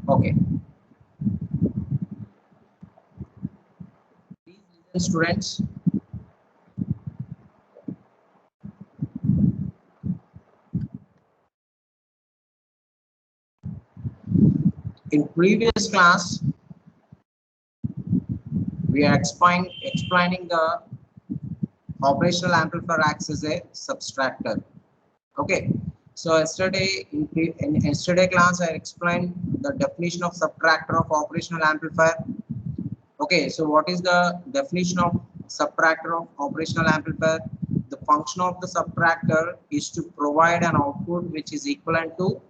Okay. Please listen, students. In previous class, we are explaining the operational amplifier acts as a subtractor. Okay. So in yesterday class, I explained the definition of subtractor of operational amplifier. Okay. So what is the definition of subtractor of operational amplifier? The function of the subtractor is to provide an output which is equivalent to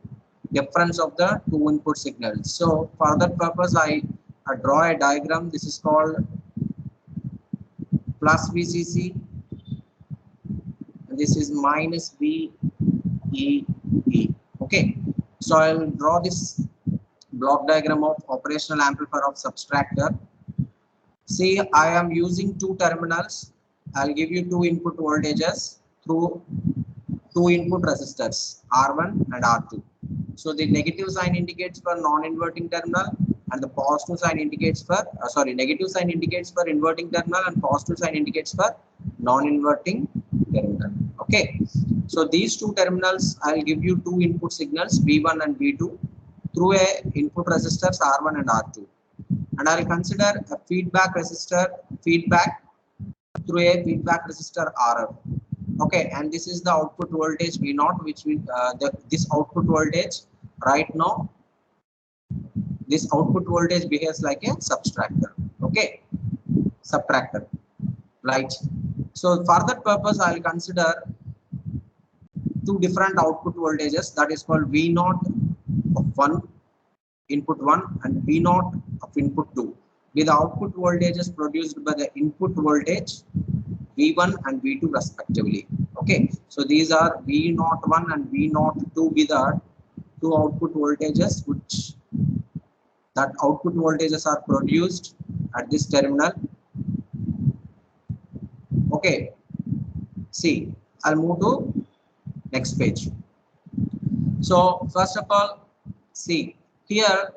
difference of the two input signals. So for that purpose, I draw a diagram. This is called plus VCC, and this is minus VEE. Okay, so I'll draw this block diagram of operational amplifier of subtractor. See, I am using two terminals. I'll give you two input voltages through two input resistors R1 and R2. So the negative sign indicates for non-inverting terminal, and the positive sign indicates for negative sign indicates for inverting terminal, and positive sign indicates for non-inverting terminal. Okay, so these two terminals, I'll give you two input signals V1 and V2 through a input resistors R1 and R2, and I'll consider a feedback resistor through a feedback resistor RF. Okay, and this is the output voltage V0, which will this output voltage right now, this output voltage behaves like a subtractor. Okay, subtractor, right? So for that purpose, I'll consider two different output voltages, that is called V0 of input 1 and V0 of input 2, with the output voltages produced by the input voltage V1 and V2 respectively. Okay, so these are V01 and V02 with the two output voltages, which that output voltages are produced at this terminal. Okay, see, I'll move to next page. So first of all, see here,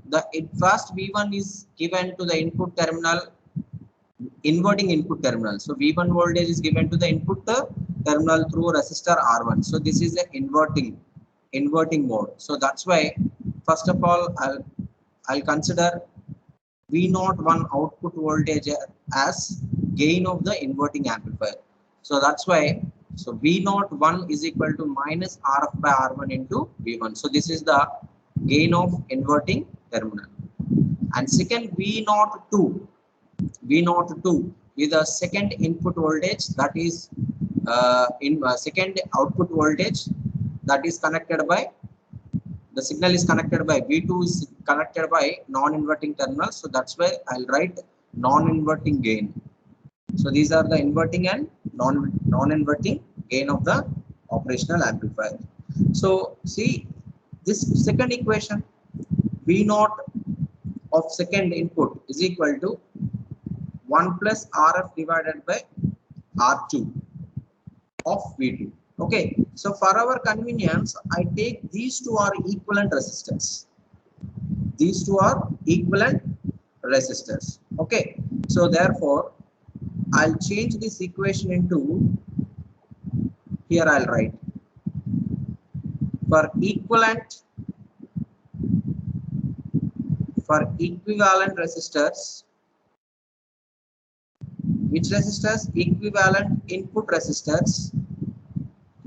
the first V1 is given to the input terminal, inverting input terminal. So V1 voltage is given to the input terminal through resistor R1. So this is the inverting mode. So that's why first of all I'll consider V01 output voltage as gain of the inverting amplifier. So that's why, so V01 is equal to minus RF by R1 into V1. So this is the gain of inverting terminal. And second, V02 is the second input voltage, that is second output voltage, that is connected by, the signal is connected by V2 is connected by non-inverting terminal. So that's why I'll write non-inverting gain. So these are the inverting and non-inverting gain of the operational amplifier. So see this second equation, V0 of second input is equal to 1 plus RF divided by R2 of V2. Okay, so for our convenience, I take these two are equivalent resistors. These two are equivalent resistors. Okay, so therefore I'll change this equation into, here I'll write for equivalent, for equivalent resistors, which resistors? Equivalent input resistors,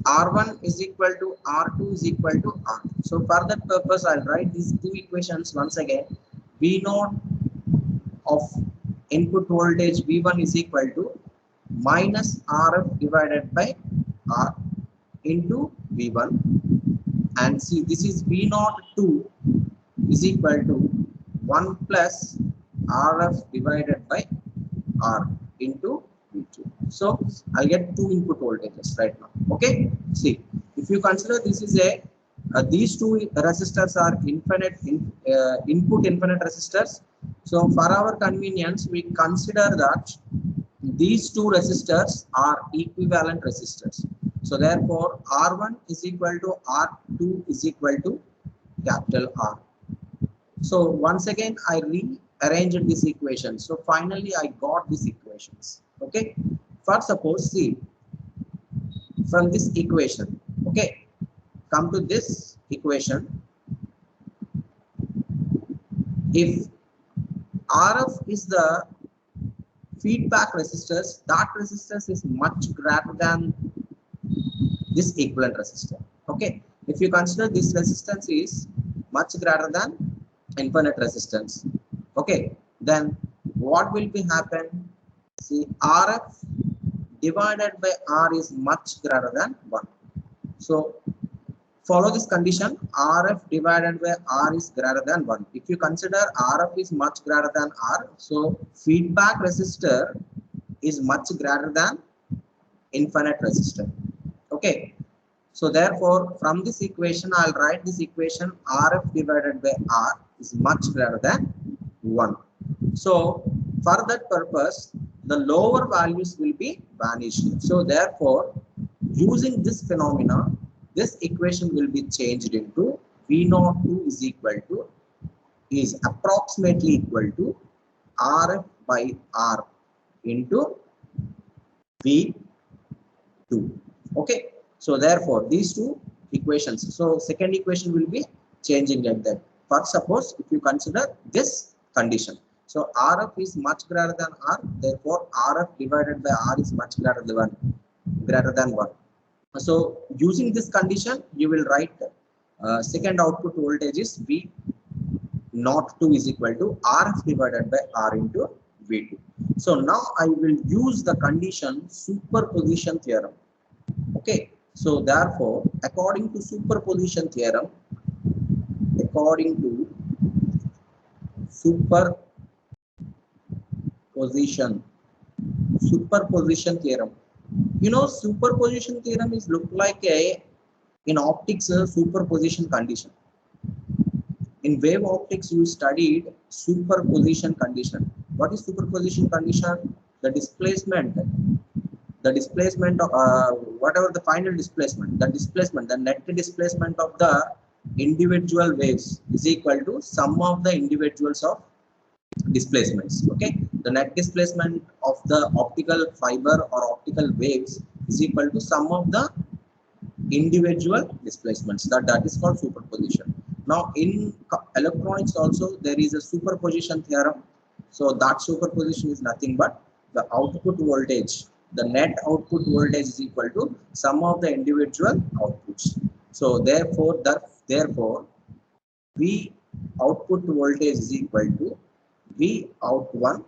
R1 is equal to R2 is equal to R2. So for that purpose, I'll write these two equations once again. V0 of input voltage V1 is equal to minus RF divided by R into V1. And see, this is V02 is equal to 1 plus RF divided by R into V2. So I'll get two input voltages right now. Okay, see, if you consider this is a these two resistors are input infinite resistors. So for our convenience, we consider that these two resistors are equivalent resistors. So therefore R1 is equal to R2 is equal to capital R. So once again, I rearranged this equation. So finally, I got these equations. Okay. First, suppose see from this equation. Okay. Come to this equation. If RF is the feedback resistors, that resistance is much greater than this equivalent resistor. Okay. If you consider this resistance is much greater than infinite resistance. Okay. Then what will be happen? See, RF divided by R is much greater than 1. So follow this condition, RF divided by R is greater than 1. If you consider RF is much greater than R, so feedback resistor is much greater than infinite resistor. Okay. So therefore, from this equation, I'll write this equation RF divided by R is much greater than 1. So for that purpose, the lower values will be vanished. So therefore, using this phenomena, this equation will be changed into V02 is equal to, is approximately equal to RF by R into V2. Okay. So therefore, these two equations. So second equation will be changing like that. First, suppose if you consider this condition. So RF is much greater than R. Therefore, RF divided by R is much greater than 1. So using this condition, you will write second output voltage is V02 is equal to RF divided by R into V2. So now I will use the condition superposition theorem. Okay. So therefore, according to superposition theorem, superposition theorem, you know, superposition theorem is look like a in optics a superposition condition. In wave optics, you studied superposition condition. What is superposition condition? The displacement of whatever the final displacement, the net displacement of the individual waves is equal to sum of the individuals of displacements. Okay, the net displacement of the optical fiber or optical waves is equal to sum of the individual displacements. That is called superposition. Now in electronics also there is a superposition theorem. So that superposition is nothing but the output voltage, the net output voltage is equal to sum of the individual outputs. So therefore V output voltage is equal to V out 1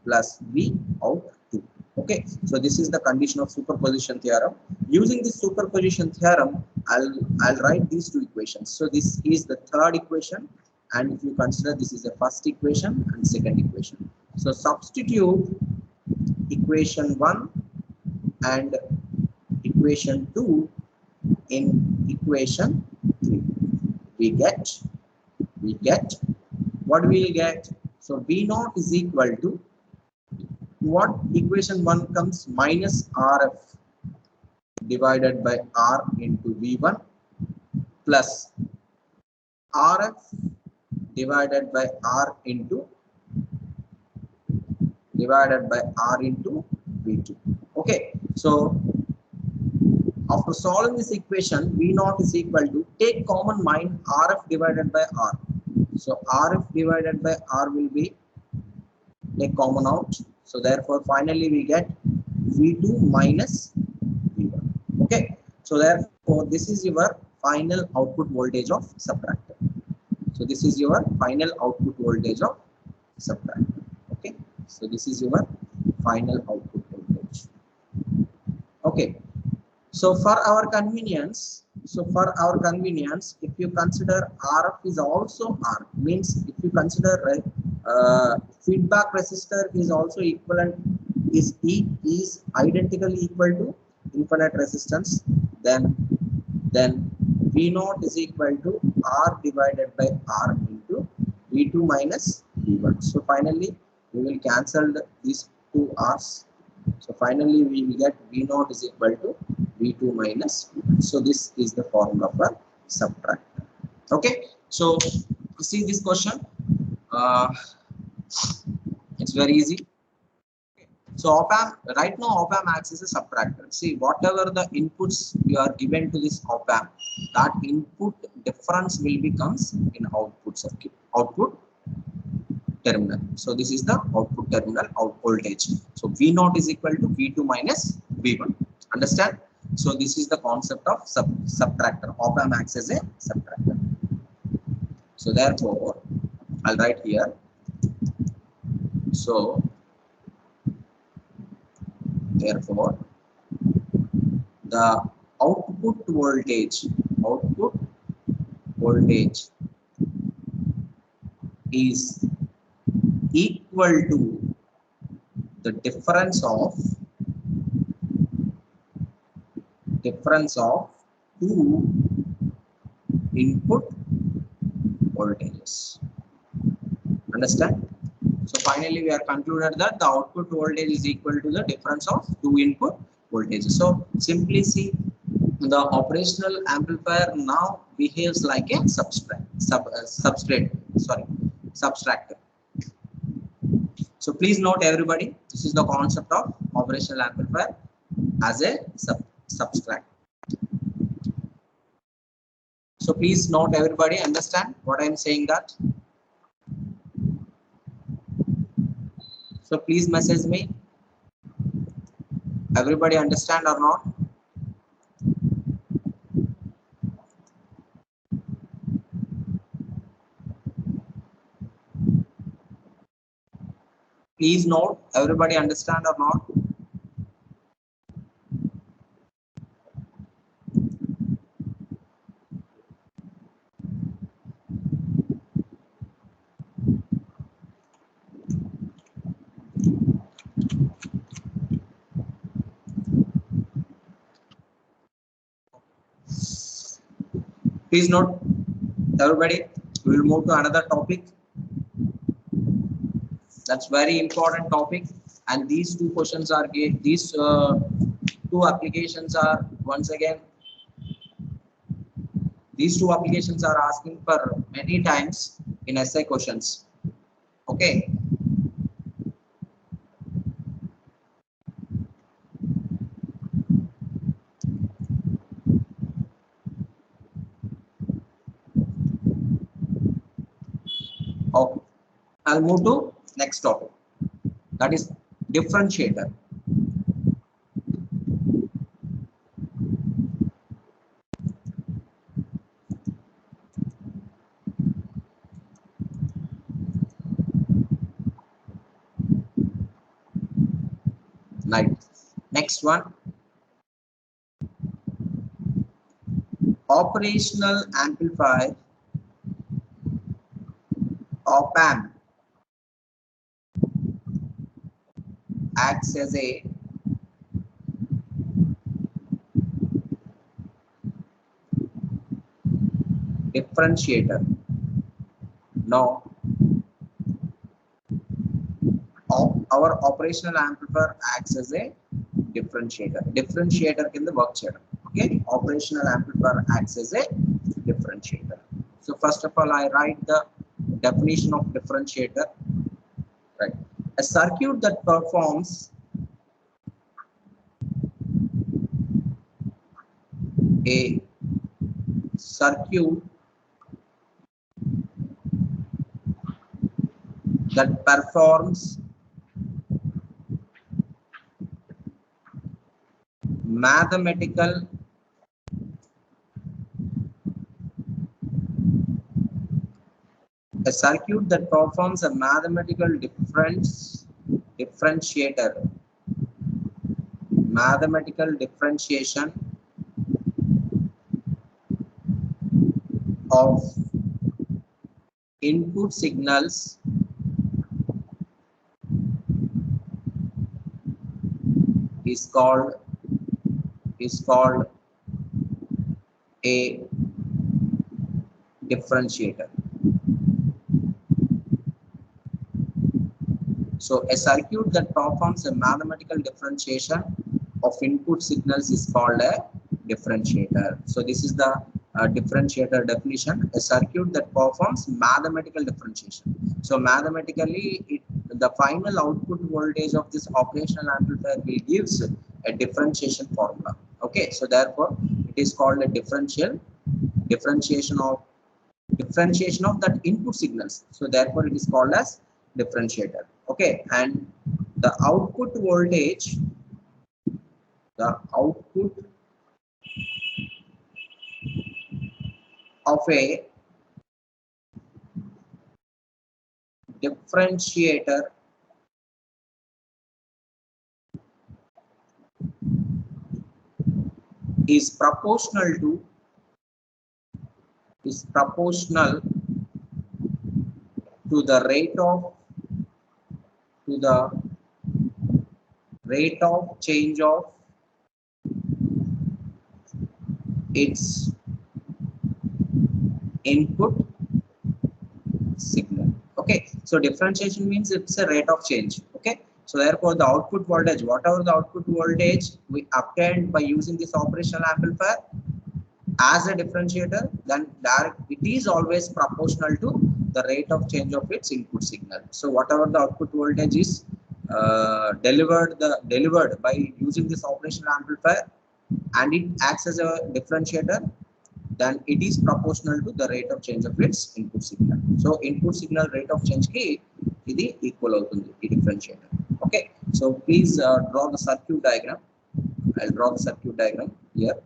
plus V out 2. Okay, so this is the condition of superposition theorem. Using this superposition theorem, I'll write these two equations. So this is the third equation, and if you consider this is the first equation and second equation. So substitute equation 1 and equation 2 in equation 3. We get what we will get. So V0 is equal to what? Equation 1 comes minus RF divided by R into V1 plus RF divided by R into V2. Okay, so after solving this equation, V0 is equal to, take common mind, RF divided by R. So RF divided by R will be, take common out. So therefore, finally we get V2 minus V1. Okay. So therefore, this is your final output voltage of subtractor. So this is your final output voltage of subtractor. Okay. So this is your final output voltage. Okay. So for our convenience, if you consider RF is also R, means if you consider feedback resistor is also equivalent, is identically equal to infinite resistance, then V0 is equal to R divided by R into V2 minus V1. So finally we will cancel these two R's. So finally we will get V0 is equal to V2 minus V1. So this is the formula for subtractor. Okay. So see this question. It's very easy. So op-amp, right now op-amp acts as a subtractor. See, whatever the inputs you are given to this op-amp, that input difference will becomes in output circuit, output terminal. So this is the output terminal, out voltage. So V0 is equal to V2 minus V1. Understand? So this is the concept of subtractor. Op-amp acts as a subtractor. So therefore, I'll write here. So therefore, the output voltage is equal to the difference of two input voltages. Understand? So finally we are concluded that the output voltage is equal to the difference of two input voltages. So simply see, the operational amplifier now behaves like a subtractor. So please note everybody, this is the concept of operational amplifier as a subtractor. So please note everybody, understand what I am saying that. So please message me. Everybody understand or not? Please note, everybody understand or not? Please note, everybody, we will move to another topic. That's very important topic, and these two questions are these two applications are once again. These two applications are asking for many times in essay questions. Okay. Okay. I'll move to next topic. That is differentiator. Right. Next one. Operational amplifier, op-amp, acts as a differentiator. Now, our operational amplifier acts as a differentiator. Differentiator in the work channel. Okay, operational amplifier acts as a differentiator. So first of all, I write the definition of differentiator. Right, a circuit that performs a circuit that performs mathematical differentiation of input signals is called a differentiator. So a circuit that performs a mathematical differentiation of input signals is called a differentiator. So this is the differentiator definition, a circuit that performs mathematical differentiation. So mathematically, the final output voltage of this operational amplifier will gives a differentiation formula. Okay, so therefore it is called a differentiation of that input signals. So therefore it is called as differentiator. Okay, and the output voltage, the output of a differentiator is proportional to the rate of change of its input signal. Okay, so differentiation means it's a rate of change. Okay, so therefore the output voltage, whatever the output voltage we obtained by using this operational amplifier as a differentiator, then it is always proportional to the rate of change of its input signal. So whatever the output voltage is delivered by using this operational amplifier, and it acts as a differentiator, then it is proportional to the rate of change of its input signal. So input signal rate of change ki idi equal avutundi ee differentiator. Okay, so please draw the circuit diagram. I'll draw the circuit diagram here.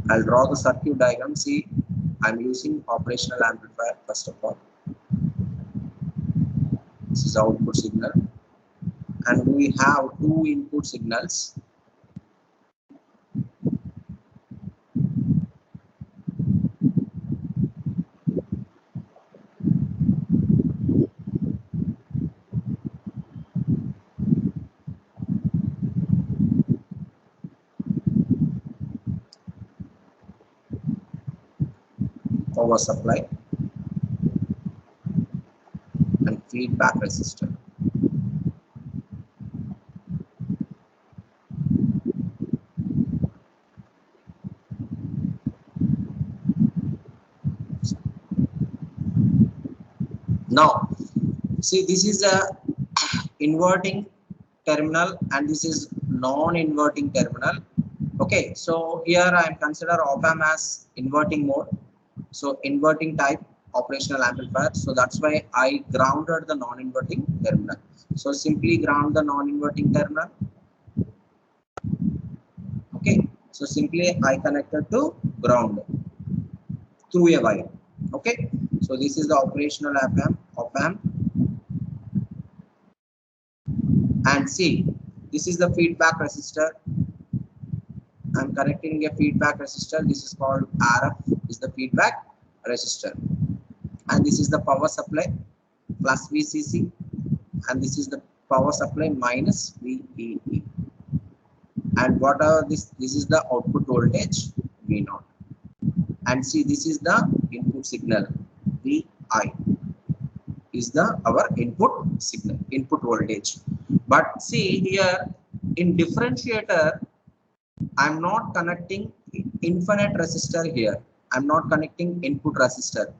I'll draw the circuit diagram. See, I'm using operational amplifier first of all. This is output signal, and we have two input signals. Power supply and feedback resistor. Now, see, this is a inverting terminal and this is non-inverting terminal. Okay, so here I am consider op-amp as inverting mode. So inverting type operational amplifier. So that's why I grounded the non-inverting terminal. So simply ground the non-inverting terminal. Okay, so simply I connected to ground through a wire. Okay, so this is the operational op-amp. And see, this is the feedback resistor. I'm connecting a feedback resistor. This is called RF, is the feedback resistor. And this is the power supply plus VCC. And this is the power supply minus VEE. And what are this? This is the output voltage V0. And see, this is the input signal VI. Is our input signal, input voltage. But see here in differentiator, I'm not connecting infinite resistor here. I'm not connecting input resistor.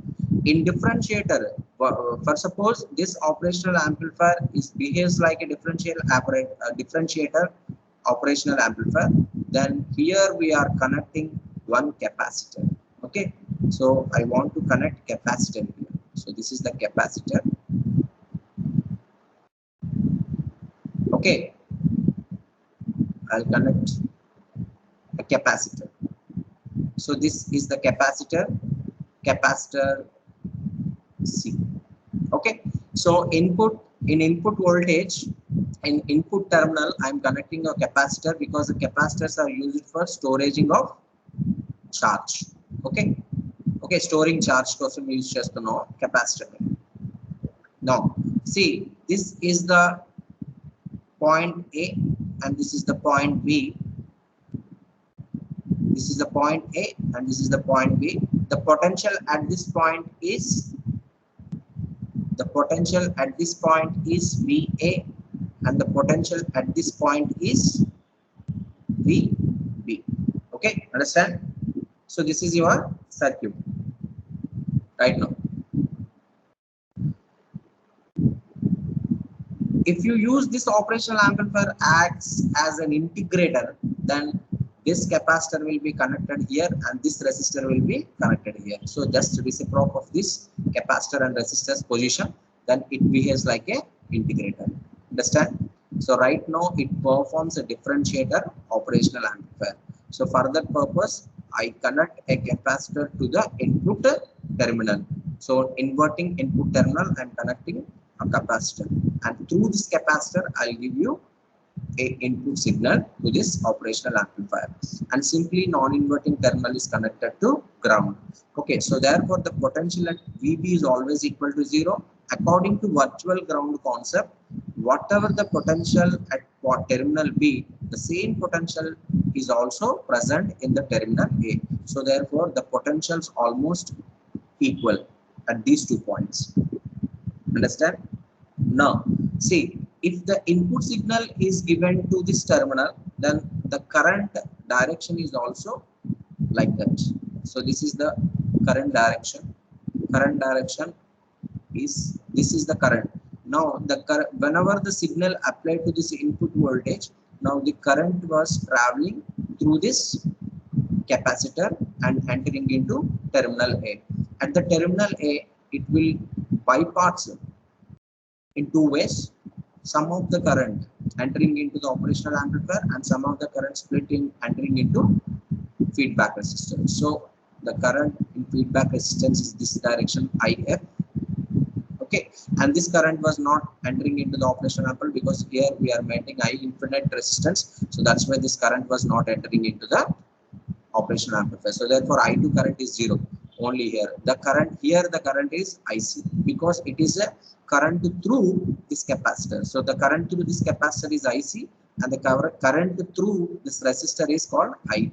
In differentiator, for suppose this operational amplifier behaves like a differentiator operational amplifier, then here we are connecting one capacitor. Okay, so I want to connect capacitor here. So this is the capacitor. Okay, I'll connect a capacitor. So this is the capacitor C. Okay, so input voltage in input terminal, I'm connecting a capacitor because the capacitors are used for storaging of charge. Okay, storing charge కోసం use చేస్తున్నాం capacitor. Now see, this is the point A and this is the point B. This is the point A and this is the point B. The potential at this point is the potential at this point is VA and the potential at this point is VB. Okay, understand? So this is your circuit right now. If you use this operational amplifier acts as an integrator, then this capacitor will be connected here and this resistor will be connected here. So just reciprocal of this capacitor and resistor's position, then it behaves like a integrator. Understand? So right now it performs a differentiator operational amplifier. So for that purpose, I connect a capacitor to the input terminal. So inverting input terminal, I am connecting a capacitor, and through this capacitor I'll give you a input signal to this operational amplifier, and simply non-inverting terminal is connected to ground. Okay, so therefore the potential at VB is always equal to 0. According to virtual ground concept, whatever the potential at terminal B, the same potential is also present in the terminal A. So therefore the potentials almost equal at these 2 points. Understand? Now see, if the input signal is given to this terminal, then the current direction is also like that. So this is the current direction. Current direction is, this is the current. Now the whenever the signal applied to this input voltage, now the current was traveling through this capacitor and entering into terminal A. At the terminal A, it will bypass in 2 ways. Some of the current entering into the operational amplifier and some of the current splitting entering into feedback resistance. So the current in feedback resistance is this direction IF. Okay, and this current was not entering into the operational amplifier because here we are maintaining I infinite resistance. So that's why this current was not entering into the operational amplifier. So therefore I2 current is 0 only here. The current here, the current is IC because it is a current through this capacitor. So the current through this capacitor is IC and the current through this resistor is called IF.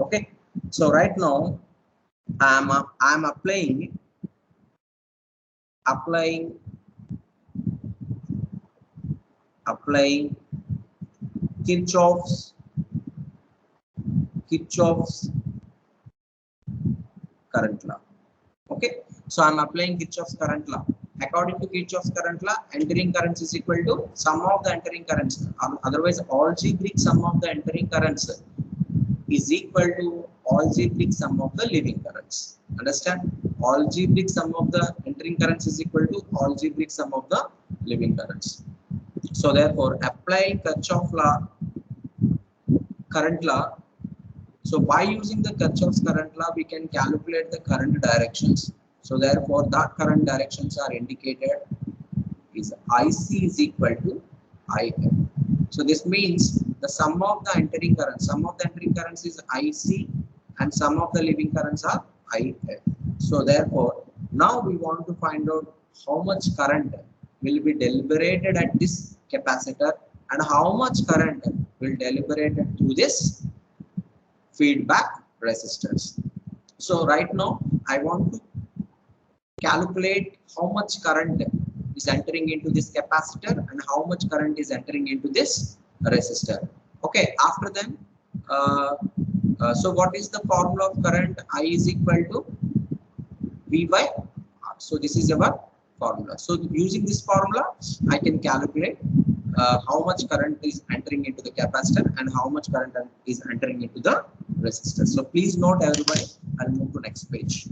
Okay, so right now I'm applying Kirchhoff's current law. Okay, so I'm applying Kirchhoff's current law. According to Kirchhoff's current law, entering currents is equal to sum of the entering currents. Otherwise, algebraic sum of the entering currents is equal to algebraic sum of the leaving currents. Understand? Algebraic sum of the entering currents is equal to algebraic sum of the leaving currents. So therefore, applying Kirchhoff law, current law. So by using the Kirchhoff's current law, we can calculate the current directions. So therefore, that current directions are indicated is IC is equal to IF. So this means the sum of the entering currents, is IC and sum of the leaving currents are IF. So therefore, now we want to find out how much current will be deliberated at this capacitor and how much current will deliberated through this feedback resistors. So right now I want to calculate how much current is entering into this capacitor and how much current is entering into this resistor. Okay, after then so what is the formula of current? I is equal to V by R. So this is our formula. So using this formula I can calculate how much current is entering into the capacitor and how much current is entering into the resistor. So please note everybody, I'll move to next page.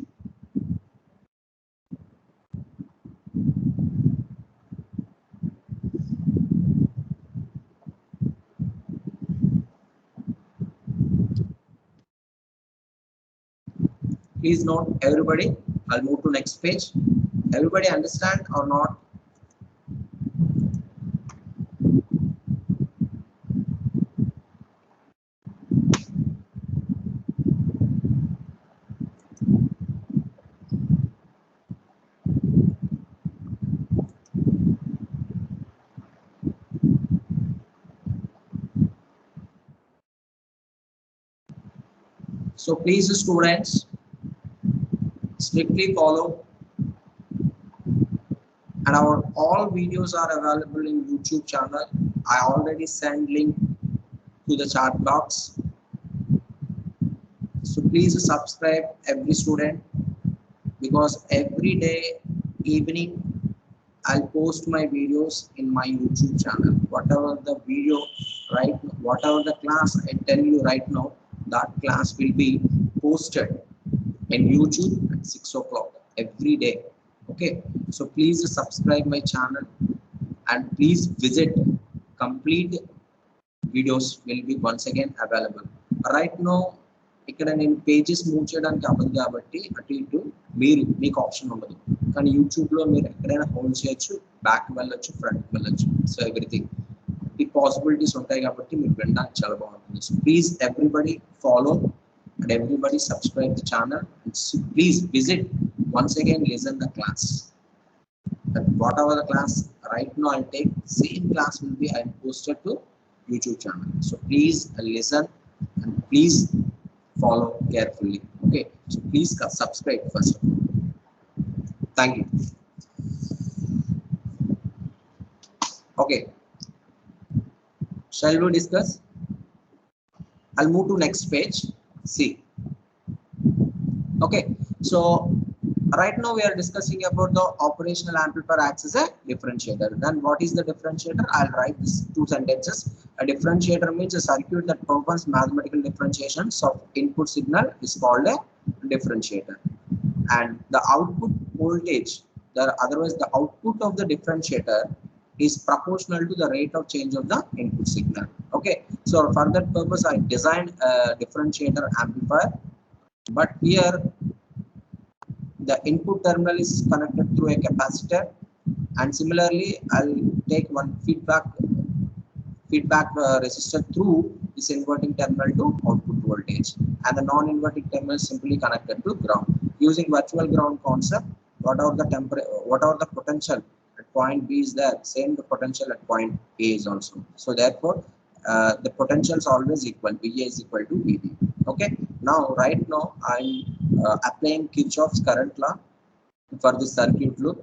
Please note everybody, I'll move to next page. Everybody understand or not? So please students, strictly follow and our all videos are available in YouTube channel. I already sent link to the chat box, so please subscribe every student, because every day evening I'll post my videos in my YouTube channel. Whatever the video, right, whatever the class I tell you right now, that class will be posted in YouTube at 6 o'clock every day. Okay, so please subscribe my channel and please visit. Complete videos will be once again available. Right now ఇక్కడ నేను pages move చేయడానికి అవ్వదు కాబట్టి అటు ఇటు మీకు option ఉండదు, కానీ యూట్యూబ్ లో మీరు ఎక్కడైనా హోల్డ్ చేయొచ్చు, బ్యాక్ వెళ్ళొచ్చు, ఫ్రంట్ వెళ్ళొచ్చు. సో ఎవ్రీథింగ్ ఈ పాసిబిలిటీస్ ఉంటాయి కాబట్టి మీకు వినడానికి చాలా బాగుంటుంది. So please everybody follow and everybody subscribe the channel, and so please visit once again, listen the class, and whatever the class right now I'll take, same class will be I posted to YouTube channel. So please listen and please follow carefully. Okay, so please subscribe first of all. Thank you. Okay, shall we discuss? I'll move to next page. See, okay, so right now we are discussing about the operational amplifier acts as a differentiator. Then what is the differentiator? I'll write these two sentences. A differentiator means a circuit that performs mathematical differentiations of input signal is called a differentiator, and the output voltage, otherwise the output of the differentiator, is proportional to the rate of change of the input signal. Okay, so for that purpose I designed a differentiator amplifier, but here the input terminal is connected through a capacitor, and similarly I'll take one feedback resistor through this inverting terminal to output voltage, and the non-inverting terminal is simply connected to ground. Using virtual ground concept, whatever the potential at point B is there, same the potential at point A is also. So therefore the potential is always equal, VA is equal to VB. Okay, now right now I'm applying Kirchhoff's current law for this circuit loop.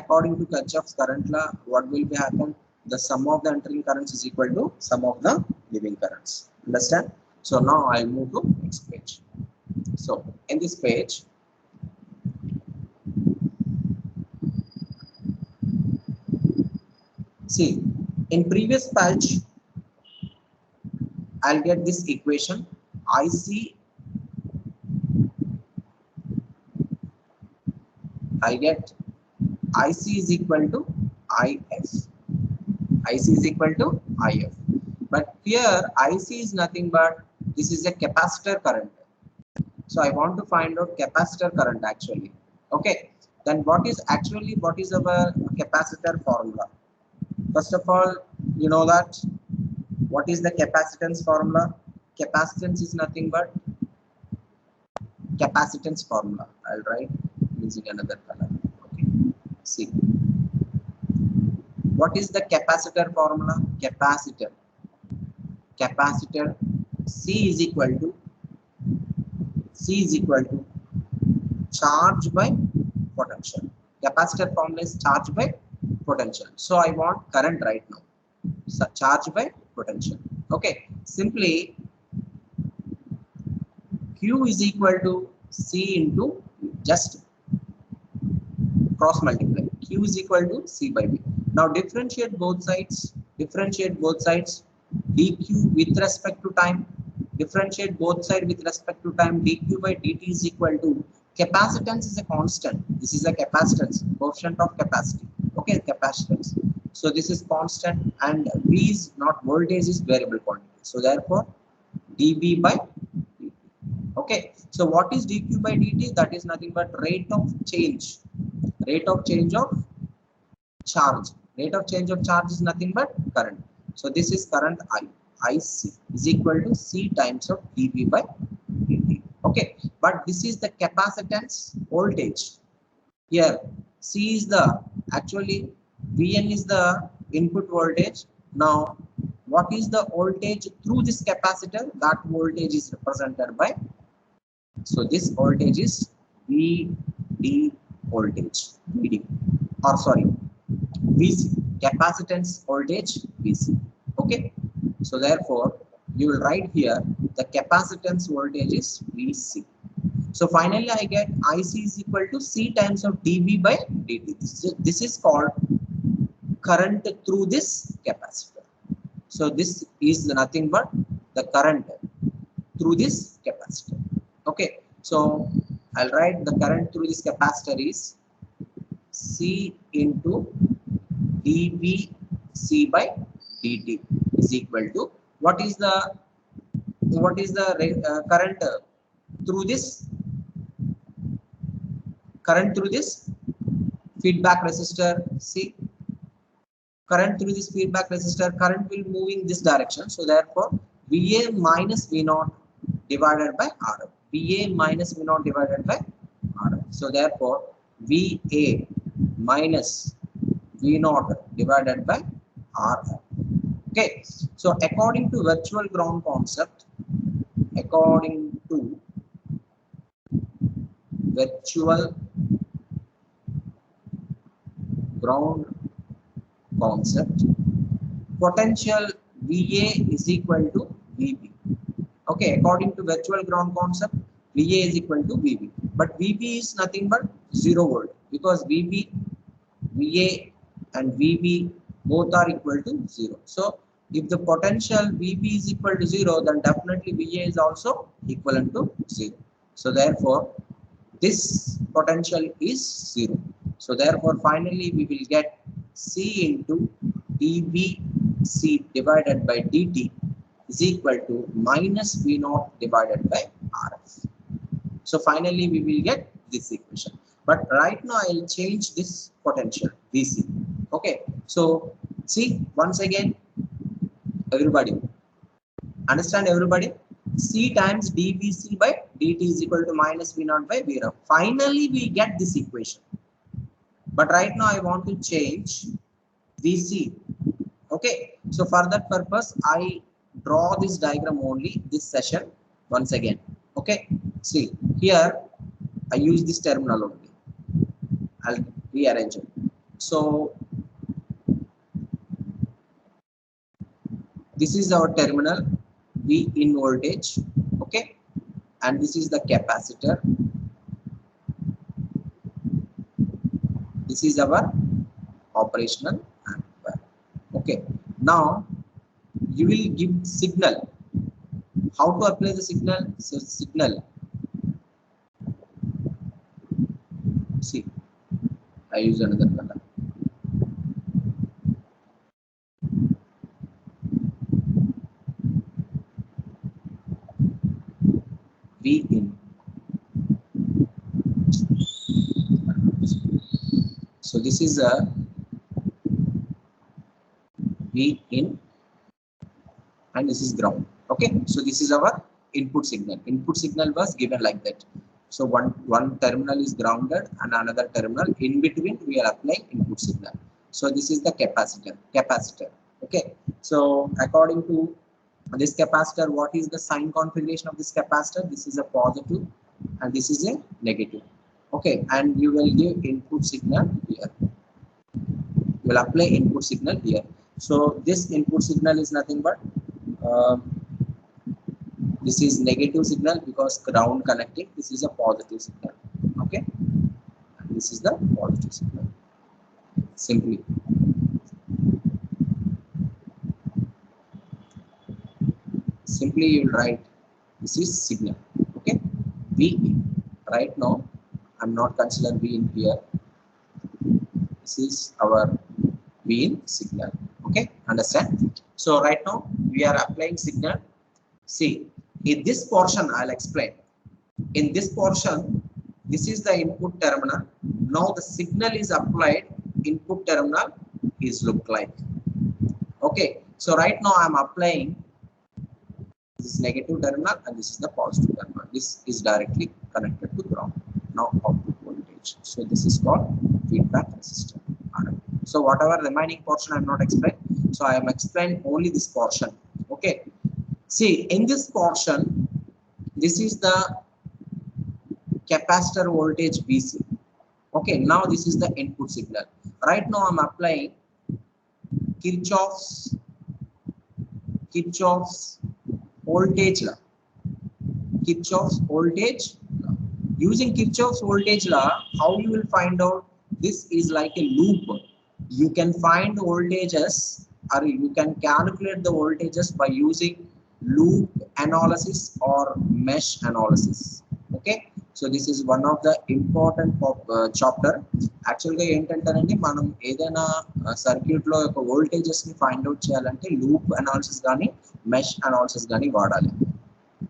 According to Kirchhoff's current law, what will be happen? The sum of the entering currents is equal to sum of the leaving currents. Understand? So now I'll move to next page. So in this page, see, in previous page I'll get this equation IC is equal to IF. IC is equal to IF. But here IC is nothing but this is a capacitor current. So I want to find out capacitor current actually. Okay, then what is our capacitor formula? First of all, you know that what is the capacitance formula? Capacitance is nothing but capacitance formula. I'll write using another color. Okay, see, what is the capacitor formula? Capacitor C is equal to charge by potential. Capacitor formula is charge by potential. So I want current right now. So charge by potential. Okay, simply Q is equal to C into, just cross multiply, Q is equal to C by V. Now differentiate both sides, dq with respect to time, differentiate both sides with respect to time. Dq by dt is equal to, capacitance is a constant, this is a capacitance, coefficient of capacity. Okay, capacitance, so this is constant, and V is not voltage, is variable quantity, so therefore dB by dt. Okay, so what is dq by dt? That is nothing but rate of change of charge. Rate of change of charge is nothing but current. So this is current IC is equal to C times of dB by dt. Okay, but this is the capacitance voltage. Here C is the, actually Vn is the input voltage. Now what is the voltage through this capacitor? That voltage is represented by, so this voltage is VD voltage, VD, or sorry, VC, capacitance voltage VC. Okay, so therefore you will write here the capacitance voltage is VC. So finally I get IC is equal to C times of dV by dt. This is called current through this capacitor. So this is nothing but the current through this capacitor. Okay, so I'll write the current through this capacitor is C into dVc by dt is equal to what is the current through this feedback resistor. See, current through this feedback resistor, current will move in this direction. So therefore VA minus V0 divided by RF. VA minus V0 divided by RF. So therefore VA minus V0 divided by RF. Okay. So according to virtual ground concept, according to virtual ground concept, potential VA is equal to VB. Okay, according to virtual ground concept, VA is equal to VB. But VB is nothing but 0 volt because VA and VB both are equal to 0. So if the potential VB is equal to 0, then definitely VA is also equivalent to 0. So therefore this potential is 0. So therefore finally we will get C into dVc divided by dt is equal to minus V0 divided by RF. So finally we will get this equation. But right now I will change this potential VC. Okay. So see, once again, everybody understand, everybody, C times dVc by dt is equal to minus V0 by V0. Finally we get this equation. But right now I want to change VC. Okay, so for that purpose I draw this diagram only this session once again. Okay, see here I use this terminal only. I'll rearrange it. So this is our terminal V in voltage. Okay, and this is the capacitor. This is our operational amplifier. Okay, now you will give signal. How to apply the signal? So signal, see, I use another color. V in. So this is a V in and this is ground. Okay, so this is our input signal. Input signal was given like that. So one terminal is grounded and another terminal in between we are applying input signal. So this is the capacitor. Okay, so according to this capacitor, what is the sign configuration of this capacitor? This is a positive and this is a negative. Okay, and you will give input signal here. You will apply input signal here. So this input signal is nothing but this is negative signal because ground connecting. This is a positive signal. Okay, and this is the positive signal. Simply you will write this is signal. Okay, V in. Right now I'm not considering V in here. This is our V in signal. Okay, understand? So right now we are applying signal. See, in this portion I'll explain. In this portion, this is the input terminal. Now the signal is applied. Input terminal is look like. Okay, so right now I'm applying this is negative terminal and this is the positive terminal. This is directly connected to ground. Now output voltage. So this is called feedback resistor. So whatever remaining portion I am not explained. So I am explained only this portion. Okay. See, in this portion, this is the capacitor voltage VC. Okay, now this is the input signal. Right now I'm applying Kirchhoff's voltage law. Kirchhoff's voltage law. Using Kirchhoff's voltage law, how you will find out this is like a loop. You can find voltages or you can calculate the voltages by using loop analysis or mesh analysis. Okay, so this is one of the important chapter. Actually ఏంటంటేనండి మనం ఏదైనా circuit లో ఒక voltages ని find out చేయాలంటే loop analysis గానీ mesh analysis గానీ వాడాలి.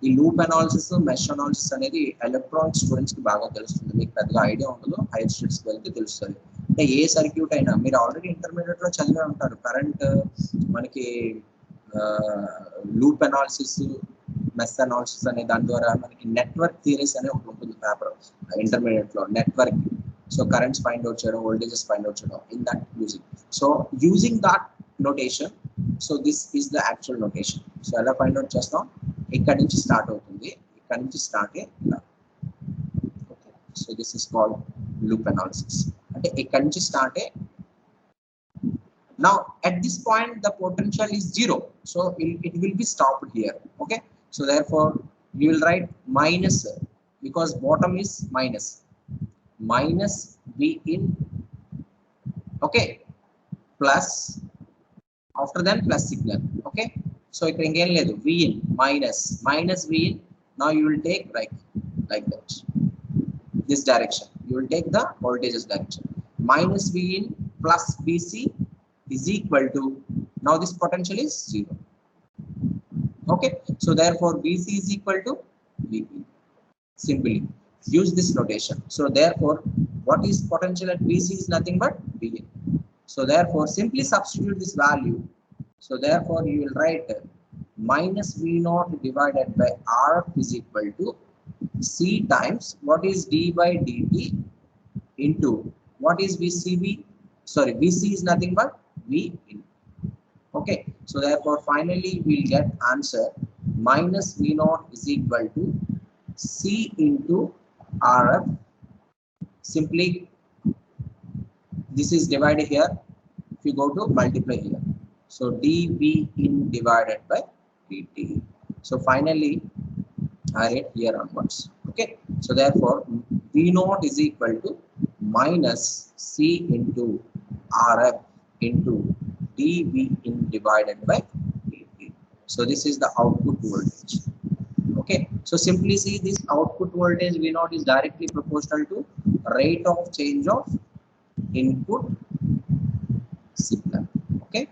ఈ లూప్ అనాలిసిస్ మెష్ అనాలిసిస్ అనేది ఎలక్ట్రానిక్ స్టూడెంట్స్ కి బాగా తెలుస్తుంది. మీకు పెద్దగా ఐడియా ఉండదు, హైయర్ స్టడీస్ కి వెళ్తే తెలుస్తుంది. అంటే ఏ సర్క్యూట్ అయినా మీరు ఆల్రెడీ ఇంటర్మీడియట్ లో చదివే ఉంటారు. కరెంట్ మనకి లూప్ అనాలిసిస్ మెష్ అనాలిసిస్ అనే దాని ద్వారా మనకి నెట్వర్క్ థియరీస్ అనే ఒకటి ఉంటుంది పేపర్ ఇంటర్మీడియట్ లో. Network, so currents find out చేయడం, వోల్టేజెస్ ఫైండ్ అవుట్ చేయడం in that using. So using that notation, so this is the actual notation. So ఎలా ఫైండ్ అవుట్ చేస్తాం, ఇక్కడ నుంచి స్టార్ట్ అవుతుంది, ఇక్కడ నుంచి స్టార్ట్ ఇలా. Okay, so this is called loop analysis. అంటే ఇక్కడ నుంచి start. Now at this point the potential is 0, so it will be stopped here. Okay, so therefore we will write minus, because bottom is minus V in, okay, plus, after then plus signal. Okay, so ఇక్కడ ఇంకేం లేదు, V in minus V in. Now you will take like that, this direction you will take the voltages direction. Minus V in plus VC is equal to, now this potential is 0. Okay, so therefore VC is equal to VP. Simply use this notation. So therefore what is potential at VC is nothing but VN. So therefore simply substitute this value. So therefore you will write minus V0 divided by RF is equal to C times what is D by dt into what is VCB. Sorry, VC is nothing but V in. Okay, so therefore finally we'll get answer minus V0 is equal to C into RF. Simply this is divided here, if you go to multiply here, so dV in divided by dt. So finally I write here onwards. Okay, so therefore V0 is equal to minus C into RF into dV in divided by dt. So this is the output voltage. Okay, so simply see this output voltage V0 is directly proportional to rate of change of input signal. Okay,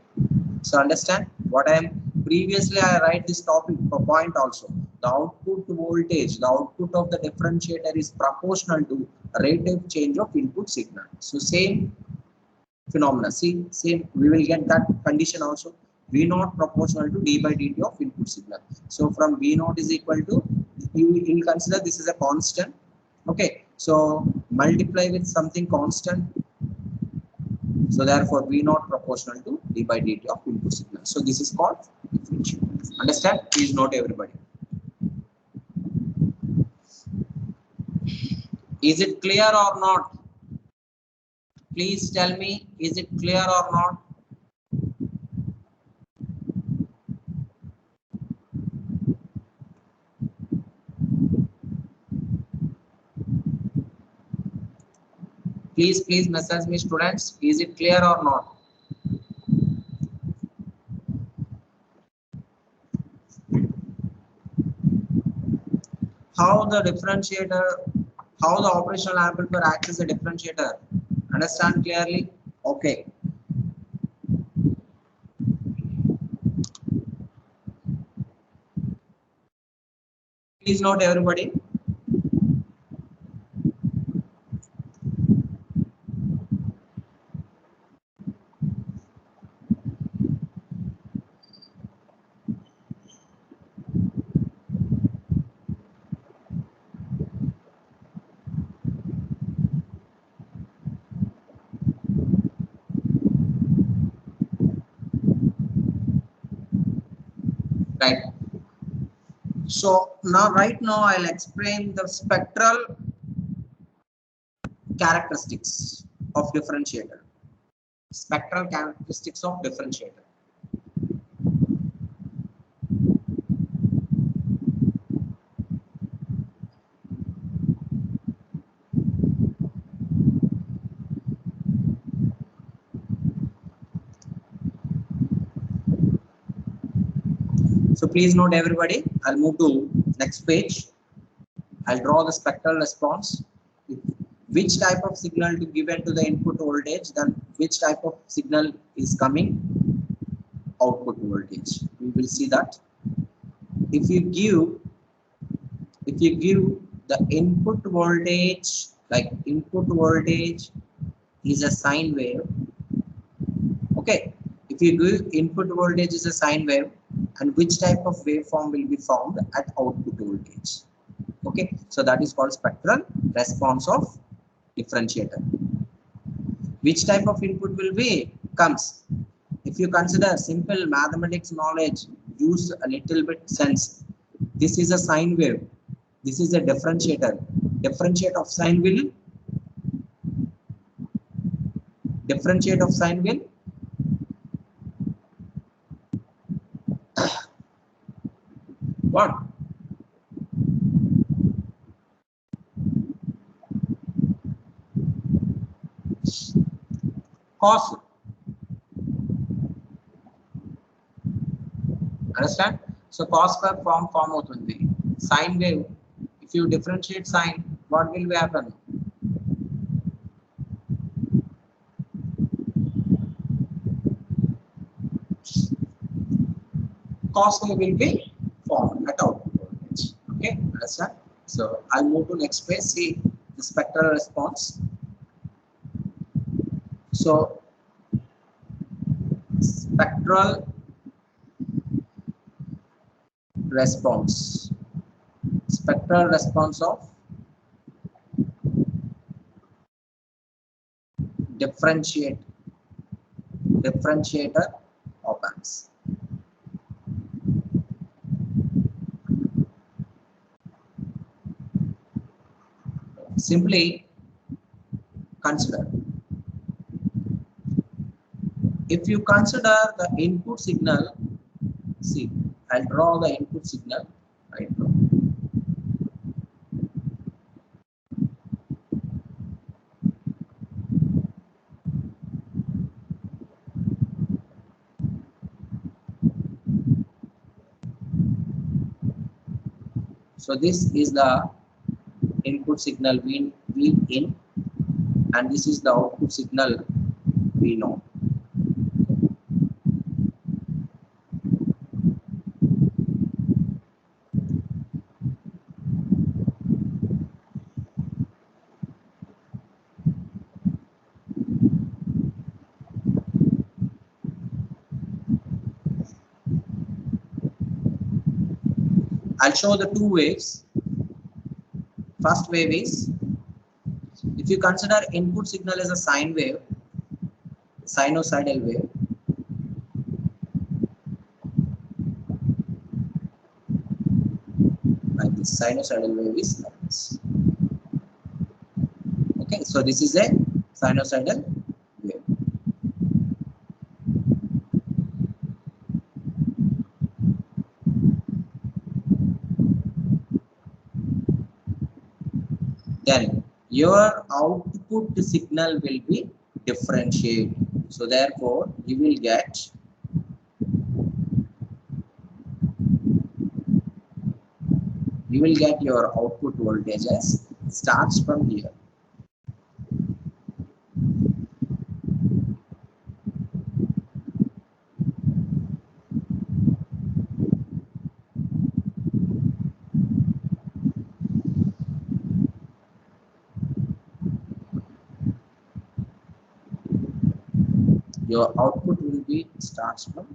so understand what I am previously I write this topic point also. The output voltage, the output of the differentiator is proportional to rate of change of input signal. So same phenomena, see, same, we will get that condition also. V0 proportional to d by dt of input signal. So from V0 is equal to, you will consider this is a constant. Okay, so multiply with something constant. So therefore V0 proportional to d by dt of input signal. So this is called differential. Understand? Please note everybody. Is it clear or not? Please tell me, is it clear or not? Please message me, students. Is it clear or not? How the differentiator, how the operational amplifier acts as a differentiator? Understand clearly? Okay. Please note everybody. Right. So right now I'll explain the spectral characteristics of differentiator. spectral characteristics of differentiator. So please note everybody, I'll move to next page. I'll draw the spectral response. Which type of signal to given to the input voltage, then which type of signal is coming output voltage. We will see that. If you give the input voltage, like input voltage is a sine wave. Okay, if you give input voltage is a sine wave, and which type of waveform will be found at output voltage. Okay, so that is called spectral response of differentiator. Which type of input will be comes? If you consider simple mathematics knowledge, use a little bit sense. This is a sine wave. This is a differentiator. Differentiate of sine will. Differentiate of sine will. What? Cos. Understand? So cos का form होती है. Sine wave. If you differentiate sine, what will be happen? Cos wave will be formed at output voltage. Okay, understand? So I'll move to next page. See the spectral response. So spectral response. Spectral response of differentiator op-amps. Simply consider, if you consider the input signal, see, I'll draw the input signal right now. So this is the input signal V in, and this is the output signal V naught. I'll show the two waves. First wave is, if you consider input signal as a sine wave, sinusoidal wave, like this, sinusoidal wave is like this. Okay, so this is a sinusoidal wave. Then your output signal will be differentiated. So therefore, you will get your output voltage as starts from here. Your output will be starts from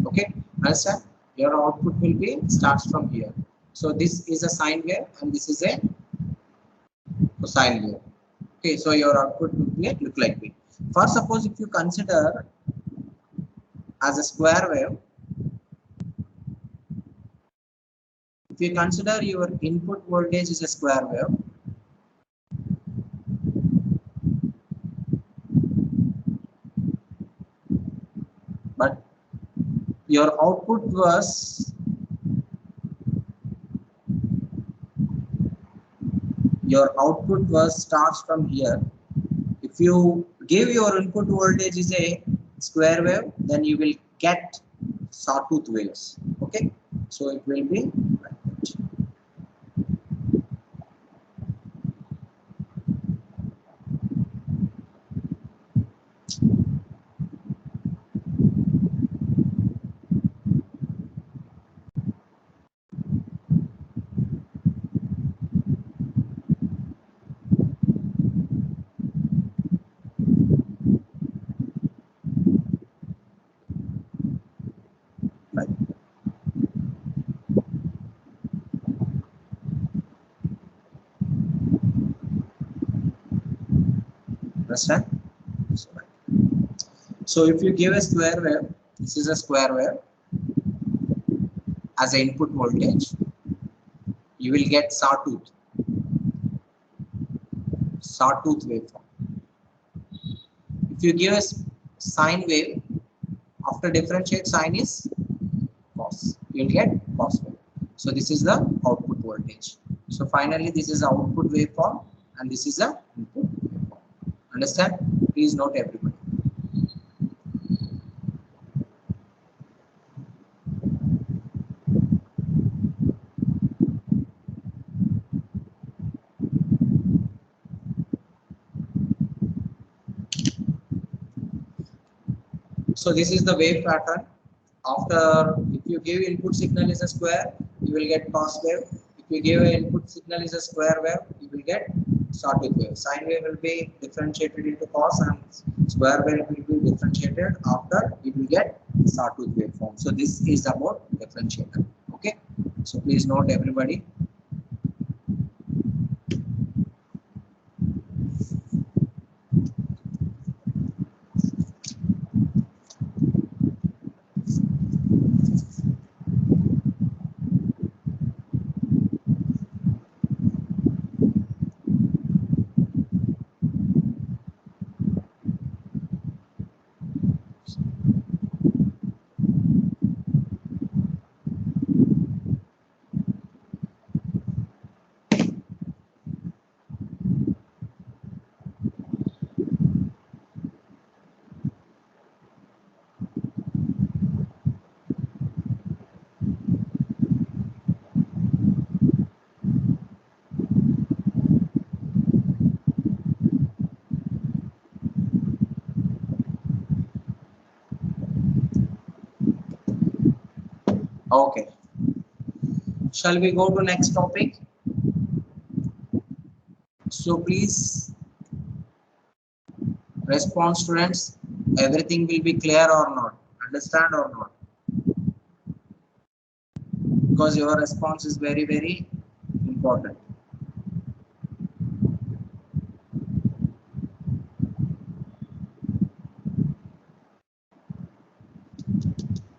okay, understand? Your output will be starts from here. So this is a sine wave and this is a cosine wave. Okay, so your output will be look like this. First, suppose if you consider as a square wave, you consider your input voltage is a square wave, but your output was starts from here. If you give your input voltage is a square wave, then you will get sawtooth waves. Okay, so it will be like that. Right. Understand? So if you give a square wave, this is a square wave as an input voltage, you will get sawtooth waveform. If you give a sine wave, after differentiate, sine is cos, you will get cos wave. So this is the output voltage. So finally this is the output waveform and this is the input waveform. Understand? Please note everybody. So this is the wave pattern. After, if you give input signal is a square, you will get cos wave. If you give an input signal is a square wave, you will get sawtooth wave. Sine wave will be differentiated into cos and square wave will be differentiated. After, you will get sawtooth waveform. So this is about differentiator. Okay. So please note everybody. Okay. Shall we go to next topic? So please respond, students. Everything will be clear or not? Understand or not? Because your response is very, very important.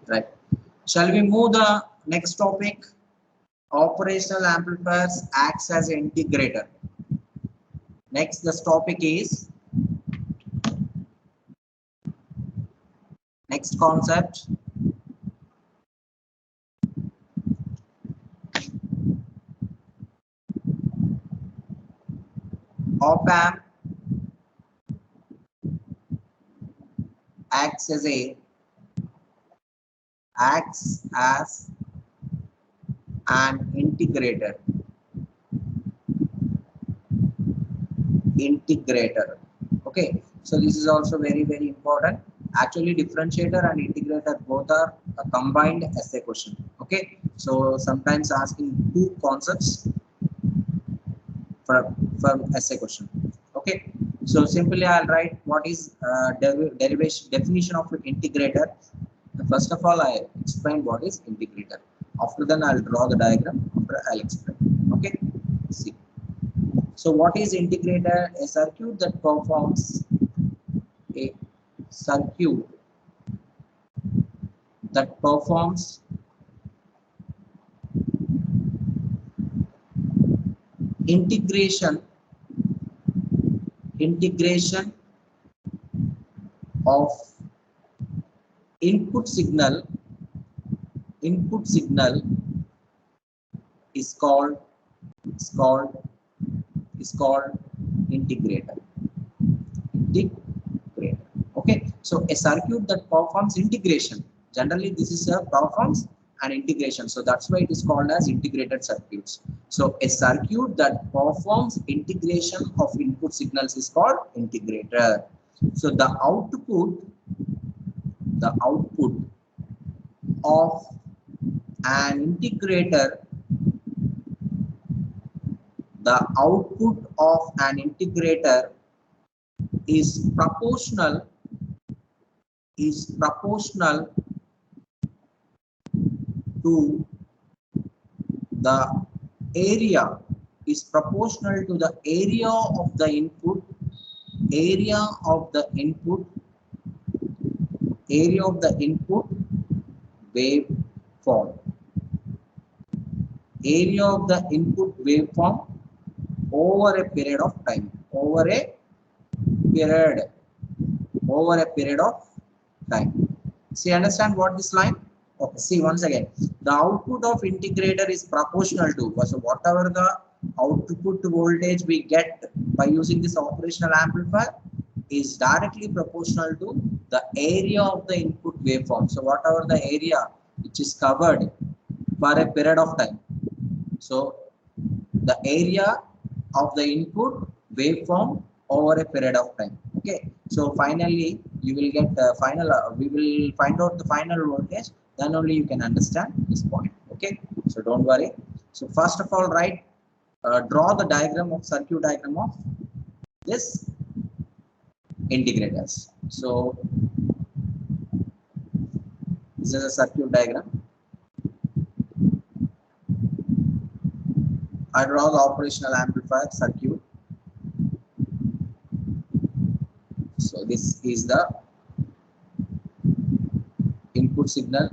Right. Shall we move the next topic? Operational amplifiers acts as integrator. Next, this topic is next concept. Op amp acts as an integrator. Okay, so this is also very, very important. Actually, differentiator and integrator both are a combined essay question. Okay, so sometimes asking two concepts from essay question. Okay, so simply I'll write what is definition of an integrator. First of all, I explain what is integrator. After then, I'll draw the diagram. After I'll explain. Okay, see. So what is integrator? A circuit that performs integration of input signal is called integrator. Okay, so a circuit that performs integration, generally this is a performs an integration, so that's why it is called as integrated circuits. So a circuit that performs integration of input signals is called integrator. So the output of an integrator, is proportional to the area of the input waveform, over a period of time, over a period of time. See, understand what this line? Okay, see once again, the output of integrator is proportional to, so whatever the output voltage we get by using this operational amplifier is directly proportional to the area of the input waveform. So whatever the area which is covered for a period of time, so the area of the input waveform over a period of time. Okay, so finally you will get the final we will find out the final voltage, then only you can understand this point. Okay, so don't worry. So first of all, draw the diagram of circuit diagram of this integrators. So this is a circuit diagram. I draw the operational amplifier circuit. So this is the input signal.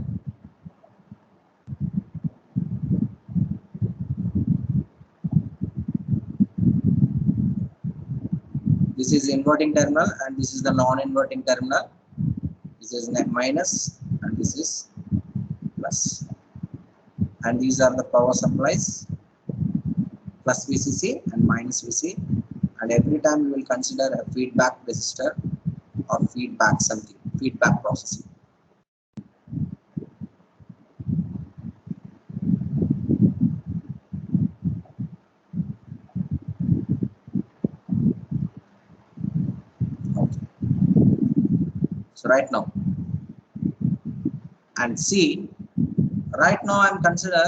This is inverting terminal and this is the non-inverting terminal. This is minus and this is plus. And these are the power supplies, plus VCC and minus VC. And every time we will consider a feedback resistor or feedback processing. Okay. So right now, and see, right now I'm consider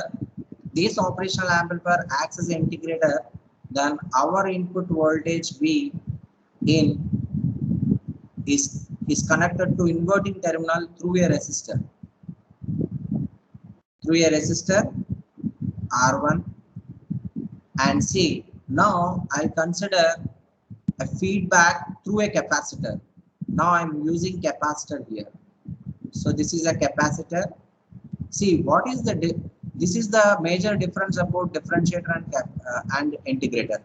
this operational amplifier acts as an integrator, then our input voltage V in is connected to inverting terminal through a resistor. R1, and see, now I consider a feedback through a capacitor. Now I'm using capacitor here. So this is a capacitor. See, what is this is the major difference about differentiator and integrator.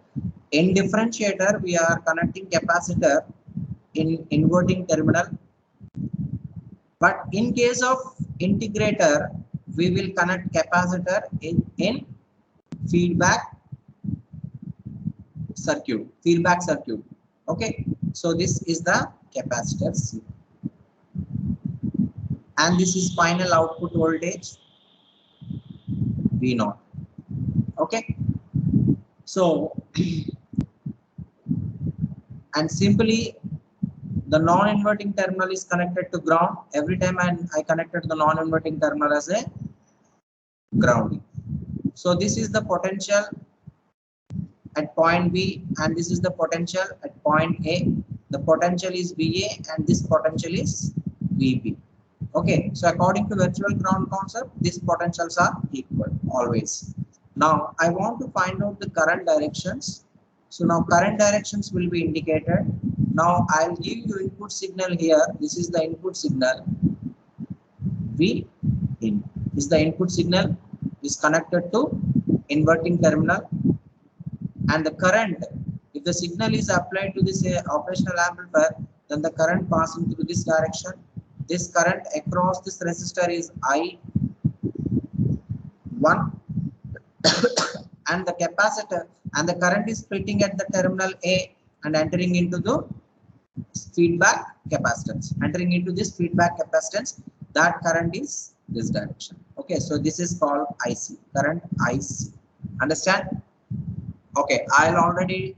In differentiator, we are connecting capacitor in inverting terminal, but in case of integrator, we will connect capacitor in feedback circuit. Okay, so this is the capacitor C, and this is final output voltage V0. Okay, so and simply the non-inverting terminal is connected to ground. Every time I connected the non-inverting terminal as a grounding. So this is the potential at point B and this is the potential at point A. The potential is VA and this potential is VB. Okay, so according to virtual ground concept, these potentials are equal always. Now I want to find out the current directions. So now current directions will be indicated. Now I'll give you input signal here. This is the input signal. V in is the input signal is connected to inverting terminal. and the current, if the signal is applied to this operational amplifier, then the current passing through this direction, this current across this resistor is I1 and the capacitor, and the current is splitting at the terminal A and entering into the feedback capacitance, entering into this feedback capacitance, that current is this direction. Okay, so this is called IC, current IC. Understand? Okay, I'll already,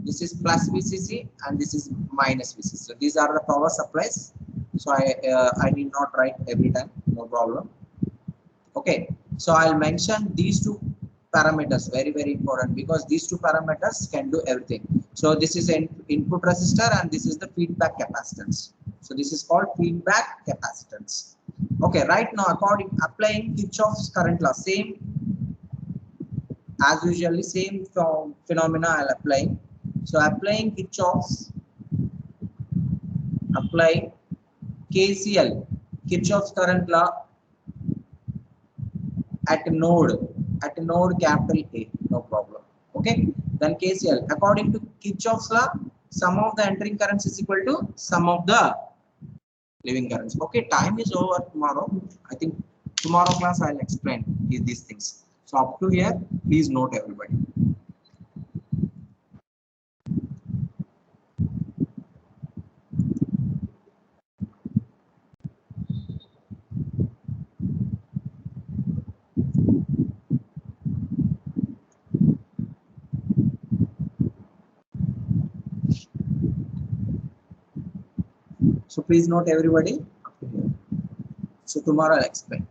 this is plus VCC and this is minus VCC. So these are the power supplies. So I need not write every time, no problem. Okay, so I'll mention these two parameters, very important, because these two parameters can do everything. So this is an input resistor and this is the feedback capacitance. So this is called feedback capacitance. Okay, right now applying Kirchhoff's current law, same as usually, same phenomena I'll apply. So applying Kirchhoff's, apply KCL, Kirchhoff's current law at a node capital A, no problem. Okay, then KCL, according to Kirchhoff's law, sum of the entering currents is equal to sum of the leaving currents. Okay, time is over tomorrow. I think tomorrow class I'll explain these things. So up to here, please note everybody. So please note everybody up to here. So tomorrow I'll explain.